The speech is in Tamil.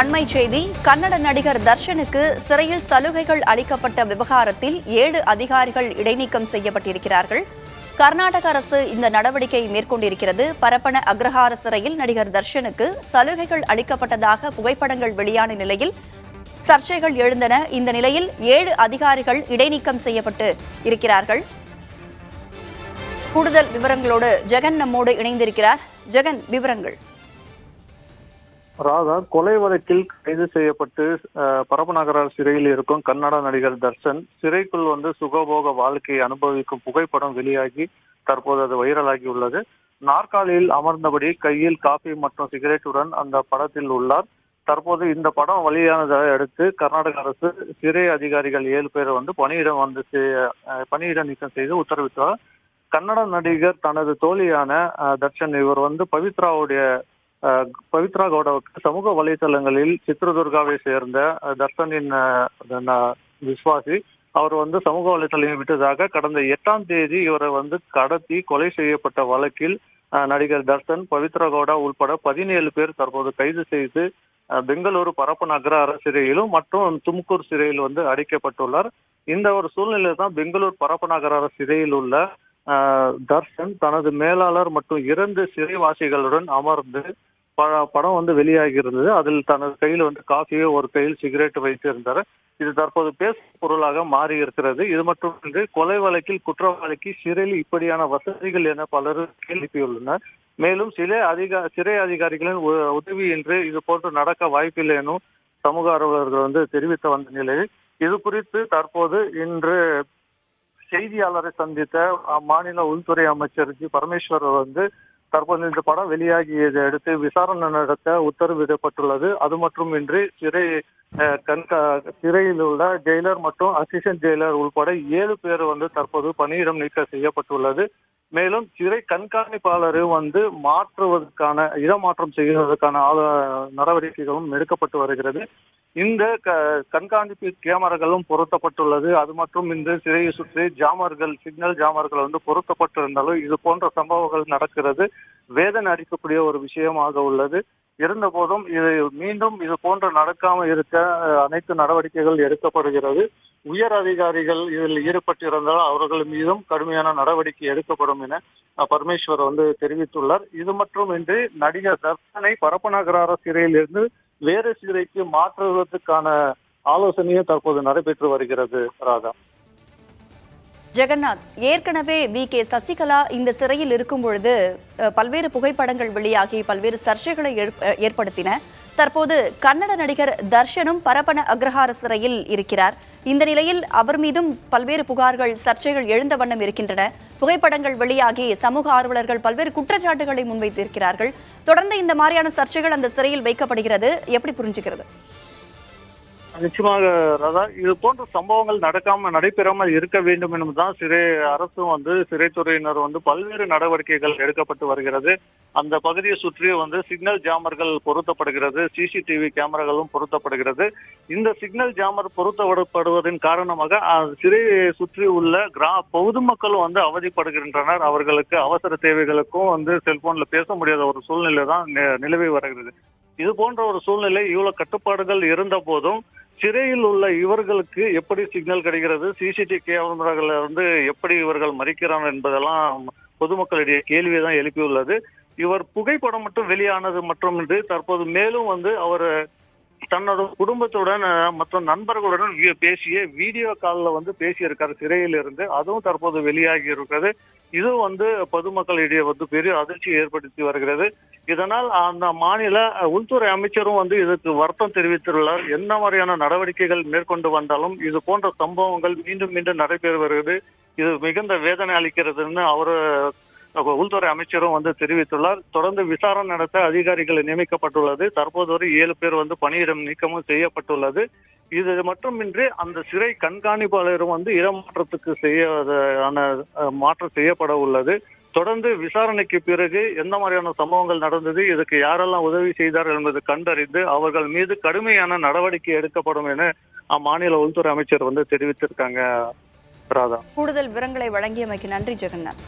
அண்மை செய்தி கன்னட நடிகர் தர்ஷனுக்கு சிறையில் சலுகைகள் அளிக்கப்பட்ட விவகாரத்தில் 7 அதிகாரிகள் இடைநீக்கம் செய்யப்பட்டிருக்கிறார்கள். கர்நாடக அரசு இந்த நடவடிக்கையை மேற்கொண்டிருக்கிறது. பரப்பன அக்ரஹார சிறையில் நடிகர் தர்ஷனுக்கு சலுகைகள் அளிக்கப்பட்டதாக புகைப்படங்கள் வெளியான நிலையில் சர்ச்சைகள் எழுந்தன. இந்த நிலையில் 7 அதிகாரிகள் இடைநீக்கம் செய்யப்பட்டு இருக்கிறார்கள். கூடுதல் விவரங்களோடு ஜெகன் நம்மோடு இணைந்திருக்கிறார். ஜெகன், விவரங்கள். ராதா, கொலை வழக்கில் கைது செய்யப்பட்டு பரப்பநகர சிறையில் இருக்கும் கன்னட நடிகர் தர்ஷன் சிறைக்குள் சுகபோக வாழ்க்கையை அனுபவிக்கும் புகைப்படம் வெளியாகி தற்போது அது வைரலாகி உள்ளது. நாற்காலியில் அமர்ந்தபடி கையில் காபி மற்றும் சிகரெட்டுடன் அந்த படத்தில் உள்ளார். தற்போது இந்த படம் வெளியானதை அடுத்து கர்நாடக அரசு சிறை அதிகாரிகள் 7 பேர் பணியிட நீக்கம் செய்து உத்தரவிட்டார். கன்னட நடிகர் தனது தோழியான தர்ஷன் இவர் பவித்ரா கவுடாவுக்கு சமூக வலைதளங்களில் சித்ரதுர்காவை சேர்ந்த தர்ஷனின் விஸ்வாசி அவர் சமூக வலைதளம் விட்டதாக கடந்த 8ஆம் தேதி இவரை கடத்தி கொலை செய்யப்பட்ட வழக்கில் நடிகர் தர்ஷன், பவித்ரா கவுடா உள்பட 17 பேர் தற்போது கைது செய்து பெங்களூரு பரப்பன அக்ரஹார சிறையிலும் மற்றும் தும்கூர் சிறையில் அடைக்கப்பட்டுள்ளார். இந்த ஒரு சூழ்நிலை தான் பெங்களூர் பரப்பன அக்ரஹார சிறையில் உள்ள தர்ஷன் தனது மேலாளர் மற்றும் 2 சிறைவாசிகளுடன் அமர்ந்து படம் வெளியாகி இருந்தது. அதில் தனது கையில் காஃபியோ ஒரு கையில் சிகரெட் வைத்திருந்தார். இது தற்போது பேசும் பொருளாக மாறி இருக்கிறது. இது மட்டுமின்றி கொலை வழக்கில் குற்றவாளிக்கு சிறையில் இப்படியான வசதிகள் என பலர் எழுப்பியுள்ளனர். மேலும் சிறை அதிகாரிகளின் உதவியின்றி இது போன்று நடக்க வாய்ப்பில்லை எனும் சமூக ஆர்வலர்கள் தெரிவித்து வந்த நிலையில் இது குறித்து தற்போது இன்று செய்தியாளரை சந்தித்த மாநில உள்துறை அமைச்சர் ஜி பரமேஸ்வர் தற்போது இந்த படம் வெளியாகியதை அடுத்து விசாரணை நடத்த உத்தரவிடப்பட்டுள்ளது. அது மட்டுமின்றி சிறையில் உள்ள ஜெயிலர் மற்றும் அசிஸ்டன்ட் ஜெயிலர் உள்பட 7 பேர் தற்போது பணியிடம் நீக்கம் செய்யப்பட்டுள்ளது. மேலும் சிறை கண்காணிப்பாளரும் இடமாற்றம் செய்வதற்கான நடவடிக்கைகளும் எடுக்கப்பட்டு வருகிறது. இந்த கண்காணிப்பு கேமராக்களும் பொருத்தப்பட்டுள்ளது. அது மற்றும் இந்த சிறையை சுற்றி சிக்னல் ஜாமர்கள் பொருத்தப்பட்டிருந்தாலும் இது போன்ற சம்பவங்கள் நடக்கிறது வேதனை அளிக்கக்கூடிய ஒரு விஷயமாக உள்ளது. இருந்த போதும் மீண்டும் இது போன்ற நடக்காமல் இருக்க அனைத்து நடவடிக்கைகள் எடுக்கப்படுகிறது. உயர் அதிகாரிகள் இதில் ஈடுபட்டிருந்தால் அவர்கள் மீதும் கடுமையான நடவடிக்கை எடுக்கப்படும் என பரமேஸ்வர் தெரிவித்துள்ளார். இது மட்டுமின்றி நடிகர் தர்ஷனை பரப்பநகர சிறையில் இருந்து வேறு சிறைக்கு மாற்றுவதற்கான ஆலோசனையும் தற்போது நடைபெற்று வருகிறது. ராதா, ஜெகநாத், ஏற்கனவே வி.கே. சசிகலா இந்த சிறையில் இருக்கும் பொழுது பல்வேறு புகைப்படங்கள் வெளியாகி பல்வேறு சர்ச்சைகளை ஏற்படுத்தின. தற்போது கன்னட நடிகர் தர்ஷனும் பரப்பன அக்ரஹார சிறையில் இருக்கிறார். இந்த நிலையில் அவர் மீதும் பல்வேறு புகார்கள், சர்ச்சைகள் எழுந்த வண்ணம் இருக்கின்றன. புகைப்படங்கள் வெளியாகி சமூக ஆர்வலர்கள் பல்வேறு குற்றச்சாட்டுகளை முன்வைத்திருக்கிறார்கள். தொடர்ந்து இந்த மாதிரியான சர்ச்சைகள் அந்த சிறையில் வைக்கப்படுகிறது. எப்படி புரிஞ்சுக்கிறது? நிச்சயமாக ராதா, இது போன்ற சம்பவங்கள் நடைபெறாமல் இருக்க வேண்டும் என்பதுதான் அரசும் சிறைத்துறையினர் பல்வேறு நடவடிக்கைகள் எடுக்கப்பட்டு வருகிறது. அந்த பகுதியை சுற்றி சிக்னல் ஜாமர்கள் பொருத்தப்படுகிறது, சிசிடிவி கேமராக்களும் பொருத்தப்படுகிறது. இந்த சிக்னல் ஜாமர் பொருத்தப்படுவதன் காரணமாக சிறையை சுற்றி உள்ள பொதுமக்களும் அவதிப்படுகின்றனர். அவர்களுக்கு அவசர தேவைகளுக்கும் செல்போன்ல பேச முடியாத ஒரு சூழ்நிலை தான் நிலவி வருகிறது. இது போன்ற ஒரு சூழ்நிலை இவ்வளவு கட்டுப்பாடுகள் இருந்த போதும் சிறையில் உள்ள இவர்களுக்கு எப்படி சிக்னல் கிடைக்கிறது, சிசிடிவி கேமராக்களை எப்படி இவர்கள் மறிக்கிறார்கள் என்பதெல்லாம் பொதுமக்களிடையே கேள்வியை தான் எழுப்பியுள்ளது. இவர் புகைப்படம் மட்டும் வெளியானது மட்டுமின்றி தற்போது மேலும் அவர் தன்னோட குடும்பத்துடன் மற்றும் நண்பர்களுடன் பேசிய வீடியோ காலில் பேசியிருக்காரு சிறையில் இருந்து. அதுவும் தற்போது வெளியாகி இருக்கிறது. இது பொதுமக்களிடையே பெரிய அதிர்ச்சியை ஏற்படுத்தி வருகிறது. இதனால் அந்த மாநில உள்துறை அமைச்சரும் இதுக்கு வருத்தம் தெரிவித்துள்ளார். என்ன மாதிரியான நடவடிக்கைகள் மேற்கொண்டு வந்தாலும் இது போன்ற சம்பவங்கள் மீண்டும் மீண்டும் நடைபெற வருகிறது. இது மிகுந்த வேதனை அளிக்கிறதுன்னு உள்துறை அமைச்சரும் தெரிவித்துள்ளார். தொடர்ந்து விசாரணை நடத்த அதிகாரிகள் நியமிக்கப்பட்டுள்ளது. தற்போது வரை 7 பேர் பணியிடம் நீக்கமும் செய்யப்பட்டுள்ளது. இது மட்டுமின்றி அந்த சிறை கண்காணிப்பாளரும் இடமாற்றத்துக்கு மாற்றம் செய்யப்பட உள்ளது. தொடர்ந்து விசாரணைக்கு பிறகு எந்த மாதிரியான சம்பவங்கள் நடந்தது, இதுக்கு யாரெல்லாம் உதவி செய்தார்கள் என்பது கண்டறிந்து அவர்கள் மீது கடுமையான நடவடிக்கை எடுக்கப்படும் என அம்மாநில உள்துறை அமைச்சர் தெரிவித்திருக்காங்க. ராதா, கூடுதல் விவரங்களை வழங்கியமைக்கு நன்றி ஜெகநாத்.